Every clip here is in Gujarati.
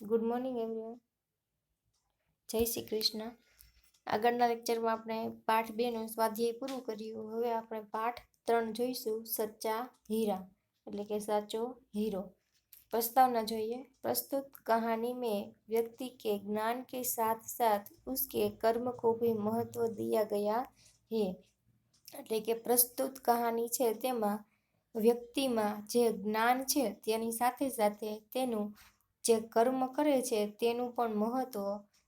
Good morning everyone. જય શ્રી કૃષ્ણ. આગળના લેક્ચરમાં આપણે પાઠ 2નું સ્વાધ્યાય પૂરું કર્યું. હવે આપણે પાઠ 3 જોઈશું, સચ્ચા हीरा એટલે કે સાચો હીરો. प्रस्तावना જોઈએ. प्रस्तुत कहानी में व्यक्ति के ज्ञान के साथ साथ उसके कर्म को भी महत्व दिया गया है. એટલે કે પ્રસ્તુત કહાની છે તેમાં વ્યક્તિમાં જે જ્ઞાન છે તેની સાથે સાથે તેનું જે કર્મ કરે છે તેનું પણ મહત્વ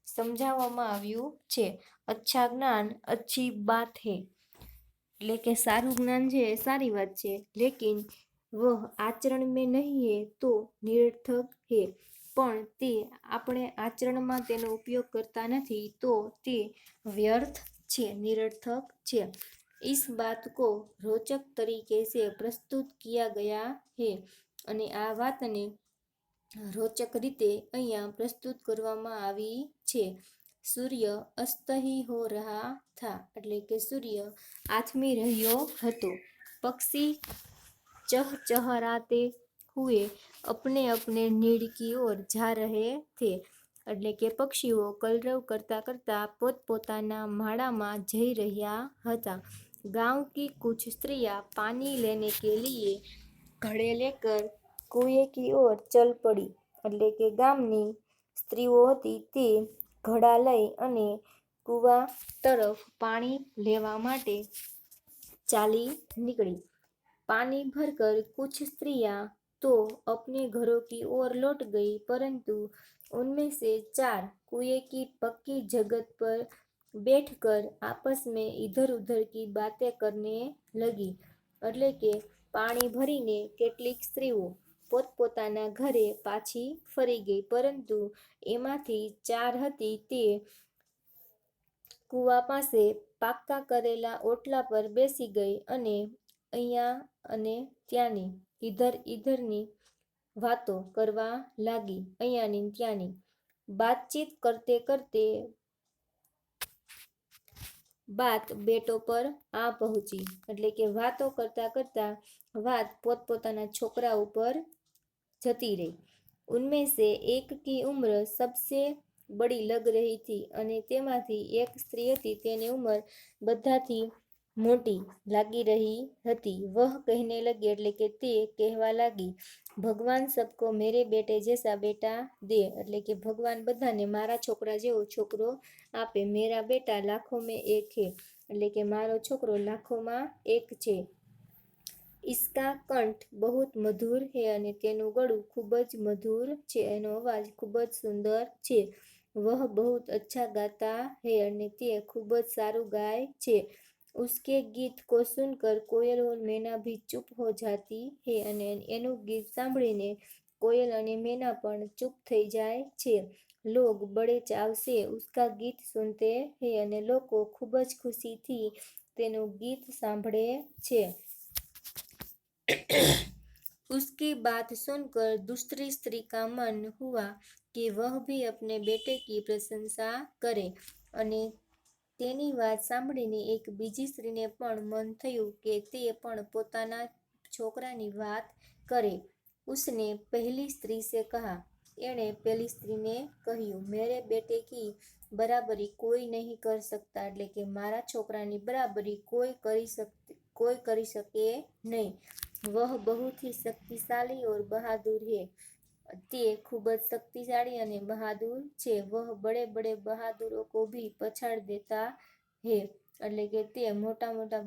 સમજાવવામાં આવ્યું છે. અચ્છા જ્ઞાન અચ્છી બાત હે એટલે કે સારું જ્ઞાન છે એ સારી વાત છે, લેકિન વહ આચરણ મેં નહીં હે તો નિરર્થક હે, પણ તે આપણે આચરણમાં તેનો ઉપયોગ કરતા નથી તો તે વ્યર્થ છે, નિરર્થક છે. इस बात को रोचक तरीके से प्रस्तुत किया गया है અને આ વાતને રોચક રીતે અહીંયા પ્રસ્તુત કરવામાં આવી છે. સૂર્ય અસ્ત ही हो रहा था એટલે કે સૂર્ય આથમી રહ્યો હતો. પક્ષી ચહચહાતે हुए अपने अपने नीड की ओर जा रहे थे એટલે કે પક્ષીઓ કલરવ કરતા કરતા પોતપોતાના માળામાં જઈ રહ્યા હતા. गांव की कुछ स्त्रियां पानी लेने के लिए घड़े लेकर कुएं की ओर चल पड़ी એટલે કે ગામની સ્ત્રીઓ હતી તે ઘડા લઈ અને કૂવા તરફ પાણી લેવા માટે ચાલી निकली. पानी भरकर कुछ स्त्रियां तो अपने घरों की ओर लौट गई, परंतु उनमें से 4 कुएं की पक्की जगत पर बैठकर आपस में इधर उधर की बातें करने लगी. એટલે કે પાણી ભરીને કેટલીક સ્ત્રીઓ પોતપોતાના ઘરે પાછી ફરી ગઈ, પરંતુ એમાંથી 4 હતી તે કૂવા પાસે પાક્કા કરેલા ઓટલા પર બેસી ગઈ અને અહીંયા અને ત્યાંની ઇધરની વાતો કરવા લાગી. અહીંયાની ત્યાંની बातचीत करते करते बात बेटों पर आ पहुंची એટલે કે વાતો કરતા કરતા વાત પોતપોતાના છોકરા ઉપર જતી રહી. उनमें से एक की उम्र सबसे बड़ी लग रही थी અને તેમાંથી એક સ્ત્રી હતી તેની ઉંમર બધાથી મોટી લાગી રહી હતી. વહ કહેને લગી એટલે કે તે કહેવા લાગી, ભગવાન સબકો મેરે બેટે જૈસા બેટા દે એટલે કે ભગવાન બધાને મારા છોકરા જેવો છોકરો આપે. મેરા બેટા લાખો મેં એક હે એટલે કે મારો છોકરો લાખોમાં એક છે. इसका कंठ बहुत मधुर है અને તેનું ગળું ખૂબ જ મધુર છે, એનો અવાજ ખૂબ જ સુંદર છે. वह बहुत अच्छा गाता है અને તે ખૂબ જ સારું ગાય છે. उसके गीत को सुनकर कोयल और मैना भी चुप हो जाती है અને એનું ગીત સાંભળીને કોયલ અને મેના પણ ચૂપ થઈ જાય છે. लोग बड़े चाव से उसका गीत सुनते हैं અને લોકો ખૂબ જ ખુશીથી તેનું ગીત સાંભળે છે. उसकी बात सुनकर दूसरी स्त्री का मन हुआ कि वह भी अपने बेटे की प्रशंसा करे અને તેની વાત સાંભળીને એક બીજી સ્ત્રીને પણ મન થયું કે તે પણ પોતાના છોકરાની વાત કરે. उसने पहली स्त्री से कहा એણે પહેલી સ્ત્રીને કહ્યું, मेरे बेटे की बराबरी कोई नहीं कर सकता એટલે કે મારા છોકરાની બરાબરી કોઈ કરી શકે નહીં. वह बहुत ही शक्तिशाली और बहादुर है તે ખૂબ જ શક્તિશાળી અને બહાદુર છે. वह बड़े बड़े बहादुरों को भी पछाड़ देता है એટલે કે તે મોટા મોટા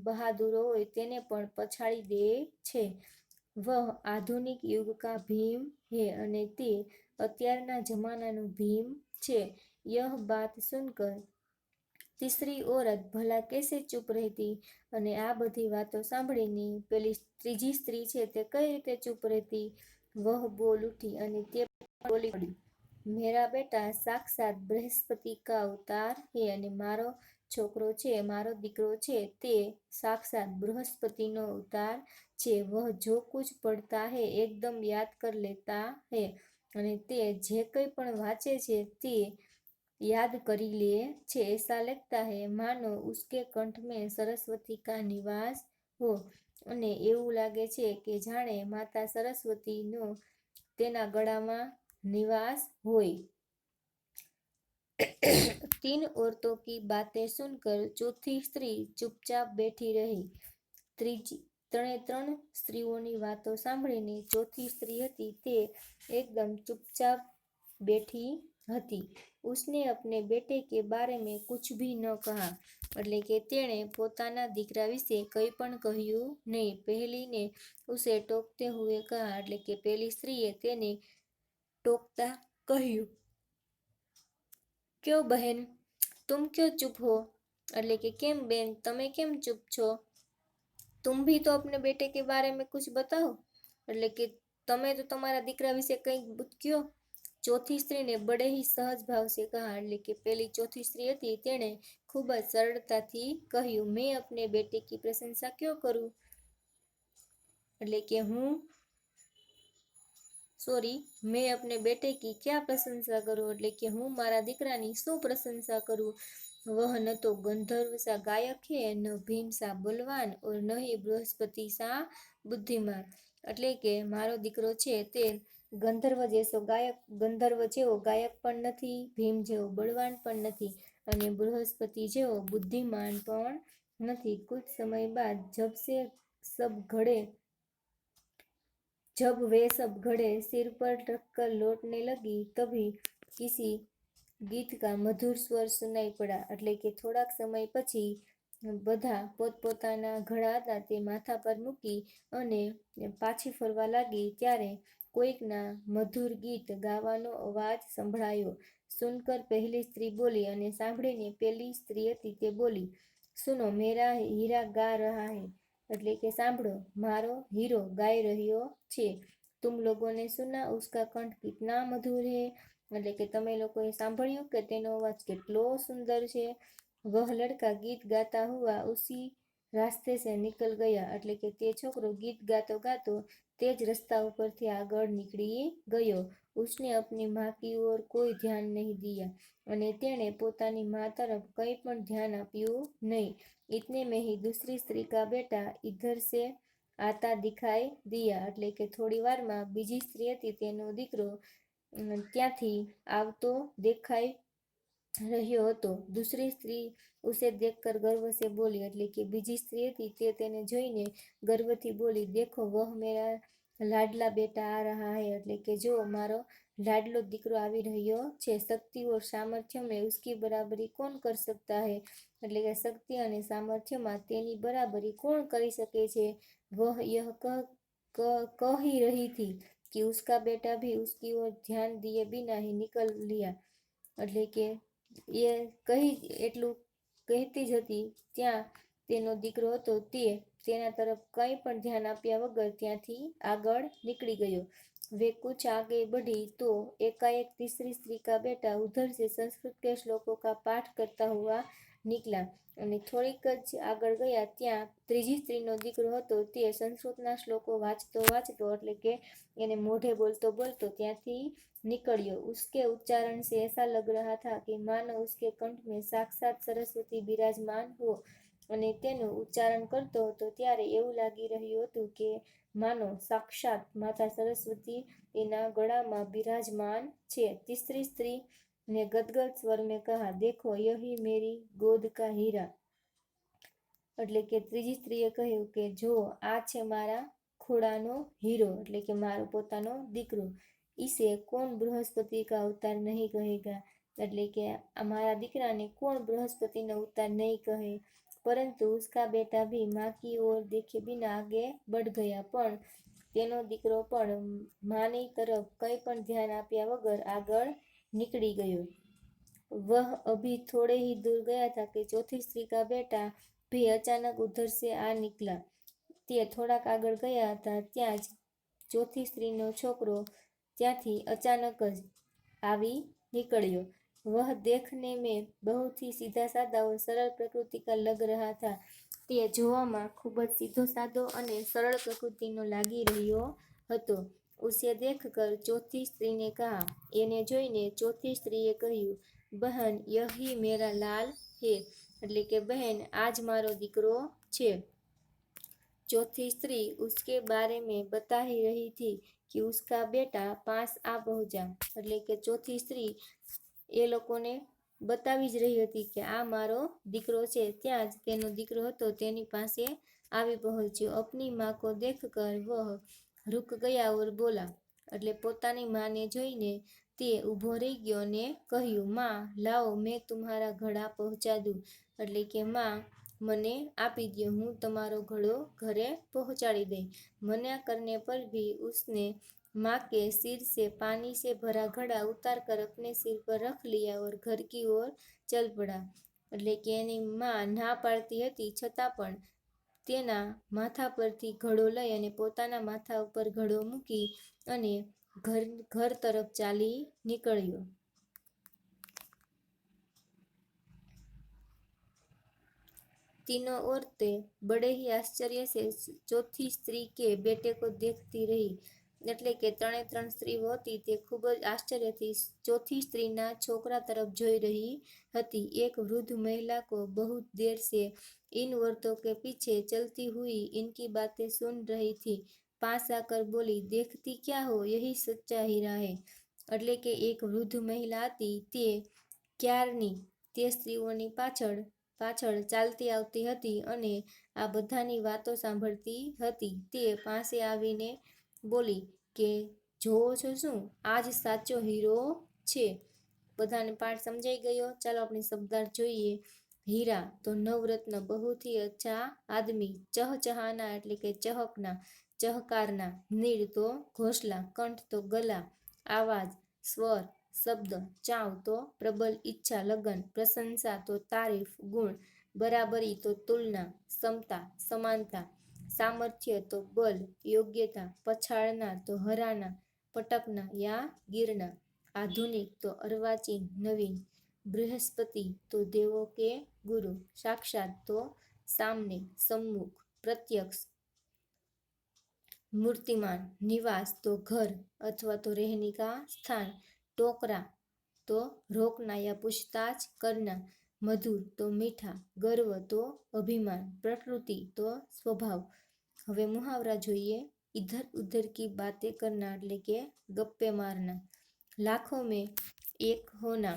બહાદુરો હોય તેને પણ પછાડી દે છે. वह आधुनिक युग का भीम है અને તે અત્યારના જમાનાનું ભીમ છે. यह बात सुनकर तीसरी औरत भला कैसे चुप रहती અને આ બધી વાતો સાંભળીને પેલી ત્રીજી સ્ત્રી છે તે કઈ રીતે ચૂપ રહેતી. वह बोल उठी અને તે બોલી પડી, मेरा बेटा साक्षात बृहस्पति का अवतार है અને મારો છોકરો છે, મારો દીકરો છે તે સાક્ષાત બૃહસ્પતિનો અવતાર છે. वह जो कुछ पढ़ता है एकदम याद कर लेता है અને તે જે કંઈ પણ વાંચે છે તે याद કરી લે છે. ऐसा लगता है मानो उसके कंठ में सरस्वती का निवास हो અને એવું લાગે છે કે જાણે માતા સરસ્વતીનો તેના ગળામાં निवास होय। 3 औरतों की बातें सुनकर चौथी स्त्री चुपचाप बैठी रही। ત્રણ સ્ત્રીઓની વાતો સાંભળીને ચોથી સ્ત્રી હતી તે એકદમ ચुपचाप बैठी હતી। उसने अपने बेटे के बारे में कुछ भी न कहा, એટલે કે તેણે પોતાના દીકરા વિશે કંઈ પણ કહ્યું નહીં। પહેલીને ઉસે ટોકતે હુએ કહા, એટલે કે પહેલી સ્ત્રીએ તેને ટોકતા કહ્યું, क्यों बहन तुम क्यों चुप हो, એટલે કે કેમ બેન તમે કેમ ચૂપ છો। तुम भी तो अपने बेटे के बारे में कुछ बताओ, એટલે કે તમે તો તમારા દીકરા વિશે કંઈક કયો। ચોથી સ્ત્રીને બડે ही सहज भाव से कहा, એટલે કે પેલી ચોથી સ્ત્રી હતી તેણે ખૂબ જ સરળતાથી કહ્યું, मैं अपने बेटे की प्रशंसा क्यों करूं, એટલે કે मैं अपने बेटे की क्या प्रशंसा करूं, એટલે કે હું મારા દીકરાની શું પ્રશંસા કરું। वह न तो गंधर्व सा गायक है, न भीम सा बलवान और न ही बृहस्पति सा बुद्धिमान, એટલે કે મારો દીકરો છે તે ગંધર્વ જેવો ગાયક પણ નથી, ભીમ જેવો બળવાન પણ નથી અને બૃહસ્પતિ જેવો બુદ્ધિમાન પણ નથી। कुछ समय बाद जब वे सब घड़े सिर पर रखकर लौटने लगी, तभी किसी गीत का मधुर स्वर सुनाई पड़ा, એટલે કે થોડાક સમય પછી બધા પોતપોતાના ઘડા હતા તે માથા પર મૂકી અને પાછી ફરવા લાગી ત્યારે કોઈકના મધુર ગીત ગાવાનો અવાજ સંભળાયો। સુનકર પહેલી સ્ત્રી બોલી અને સાંભળીને પેલી સ્ત્રી હતી તે બોલી, સુનો મેરા હીરા गा रहा है, એટલે કે સાંભળો મારો હીરો ગાઈ રહ્યો છે। तुम लोगों ने सुना उसका कंठ कितना मधुर है, એટલે કે તમે લોકોએ સાંભળ્યું કે તેનો અવાજ કેટલો સુંદર છે। वह लड़का गीत गाता हुआ उसी रास्ते से निकल गया, એટલે કે તે છોકરો ગીત ગાતો ગાતો તે જ રસ્તા ઉપરથી આગળ નીકળી ગયો। उसने अपनी माँ की ओर कोई ध्यान नहीं दिया, અને તેણે પોતાની માँ તરફ કંઈ પણ ધ્યાન આપ્યું નહીં। इतने में ही दूसरी स्त्री का बेटा इधर से आता दिखाई दिया, એટલે કે થોડી વારમાં બીજી સ્ત્રી હતી તેનો દીકરો ત્યાંથી આવતો દેખાઈ રહ્યો હતો। दूसरी स्त्री उसे देखकर गर्व से बोली, એટલે કે બીજી સ્ત્રી હતી તે તેને જોઈને ગર્વથી બોલી, देखो वह मेरा लाडला बेटा आ रहा है, એટલે કે જો મારો લાડલો દીકરો આવી રહ્યો છે। शक्ति और सामर्थ्य में उसकी बराबरी कौन कर सकता है, એટલે કે શક્તિ અને સામર્થ્યમાં તેની બરાબરી કોણ કરી શકે છે। वह यह कह ही रही थी कि उसका बेटा भी उसकी ओर ध्यान दिए बिना ही निकल लिया, એટલે કે એ એટલું કહેતી જ હતી ત્યાં તેનો દીકરો હતો તે તેના તરફ કંઈ પણ ધ્યાન આપ્યા વગર ત્યાંથી આગળ નીકળી ગયો। वे कुछ आगे बढ़ी तो एकाएक तीसरी स्त्री का बेटा उधर से संस्कृत के श्लोकों का पाठ करता हुआ निकला, અને થોડીક જ આગળ ગયા ત્યાં ત્રીજી સ્ત્રીનો દીકરો હતો તે સંસ્કૃતના શ્લોકો વાંચતો એટલે કે એને મોઢે બોલતો ત્યાંથી निकलियो। उसके उच्चारण से ऐसा लग रहा था कि मानो उसके कंठ में साक्षात सरस्वती विराजमान हो, અને તેનું ઉચ્ચારણ કરતો હતો ત્યારે એવું લાગી રહ્યું હતું કે માનો સાક્ષાત માતા સરસ્વતી તેના ગળામાં બિરાજમાન છે। तीसरी स्त्री ने गदगद स्वर में कहा, देखो यही मेरी गोद का हीरा, એટલે કે ત્રીજી સ્ત્રીએ કહ્યું કે જો આ છે મારા ખોળાનો હીરો, એટલે કે મારો પોતાનો દીકરો। इसे कौन बृहस्पति का अवतार नहीं कहेगा, એટલે કે મારા દીકરાને કોણ બૃહસ્પતિનો અવતાર નહીં કહે। परंतु उसका बेटा भी माँ की ओर देखे बिना आगे बढ़ गया, પણ તેનો દીકરો પણ માની તરફ કંઈ પણ ધ્યાન આપ્યા વગર આગળ નીકળી ગયો। वह अभी थोड़े ही दूर गया था कि चौथी स्त्री का बेटा भी अचानक उधर से आ निकला। તે થોડાક આગળ ગયા હતા ત્યાં જ ચોથી સ્ત્રીનો છોકરો ત્યાંથી અચાનક જ આવી निकलियो। वह देखने में बहुत ही सीधा साधा और सरल प्रकृति का लग रहा था, તે જોવામાં ખૂબ જ સીધો સાધો અને સરળ પ્રકૃતિનો લાગી રહ્યો હતો। उसे देखकर चौथी स्त्री ने कहा, એને જોઈને ચોથી સ્ત્રીએ કહ્યું, बहन यही मेरा लाल है, એટલે કે બહેન આ જ મારો દીકરો છે। चौथी स्त्री उसके बारे में बता ही रही थी कि उसका बेटा पास आ पहुंचा, એટલે કે ચોથી સ્ત્રી એ લોકોને બતાવી જ રહી હતી કે આ મારો દીકરો છે। ત્યાં જ તેનો દીકરો હતો તેની પાસે આવી પહોંચ્યો। અપની માँ को देखकर वह रुक गया और बोला, એટલે પોતાની માને જોઈને તે ઊભો રહી ગયો અને કહ્યું, માં લાવો મેં तुम्हारा घड़ा पहुंचा दूं, એટલે કે માં મને આપી દો, હું તમારો ઘડો ઘરે પહોંચાડી દઈ। मना करने पर भी उसने माँ के सिर से पानी से भरा घड़ा उतार कर अपने सिर पर रख लिया और घर की ओर चल पड़ा, એટલે કે એની માં ના પાડતી હતી છતાં પણ તેના માથા પરથી ઘડો લઈ અને પોતાના માથા ઉપર ઘડો મૂકી અને ઘર તરફ ચાલી નીકળ્યો। तीनों औरतें बड़े ही आश्चर्य से चौथी स्त्री के बेटे को देखती रही, એટલે કે ત્રણે ત્રણ સ્ત્રીઓ હતી તે ખૂબ જ આશ્ચર્યથી ચોથી સ્ત્રીના છોકરા તરફ જોઈ રહી હતી। एक वृद्ध महिला को बहुत देर से इन औरतों के पीछे चलती हुई इनकी बातें सुन रही थी। पास आकर बोली, देखती क्या हो, यही सच्चा हीरा है, એટલે કે એક વૃદ્ધ મહિલા હતી તે ક્યારની તે સ્ત્રીઓની પાછળ ચાલતી આવતી હતી અને આ બધાની વાતો સાંભળતી હતી। તે પાસે આવીને બોલી કે જોવો છો શું, આ જ સાચો હીરો છે। બધાને પાઠ સમજાઈ ગયો। ચાલો આપણે શબ્દાર્થ જોઈએ। હીરા તો નવરત્ન, बहुत ही अच्छा आदमी। चहचहाना એટલે કે ચહકના, ચહકારના। નીડ તો ઘોંસલા, કંઠ તો ગલા, આવાજ, સ્વર, શબ્દ। ચાવ તો પ્રબલ ઈચ્છા, લગન। પ્રશંસા તો તારીફ, ગુણ। બરાબરી તો તુલના, સમતા, સમાનતા। સામર્થ્ય તો બલ, યોગ્યતા। પછાડના તો હરાના, પટકના યા ગીરના। આધુનિક તો અર્વાચીન, નવીન। બૃહસ્પતિ તો દેવો કે ગુરુ। સાક્ષાત તો સામને, સમ્મુખ, પ્રત્યક્ષ, મૂર્તિમાન। નિવાસ તો ઘર અથવા તો રહેने का स्थान। टोकरा तो रोकना या पूछताछ करना। मधुर तो मीठा। गर्व तो अभिमान। प्रकृति तो स्वभाव। હવે મુહાવરા જોઈએ। इधर उधर की बातें करना એટલે કે ગપ્પે મારના। लाखों में एक होना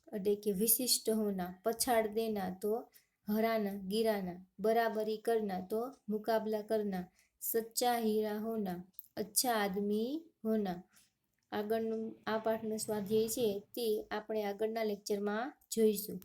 એટલે કે विशिष्ट होना। पछाड़ देना तो हराना गिराना। बराबरी करना तो मुकाबला करना। सच्चा हीरा होना, अच्छा आदमी होना। આગળનું આ પાઠનો સ્વાધ્યાય છે તે આપણે આગળના લેક્ચરમાં જોઈશું।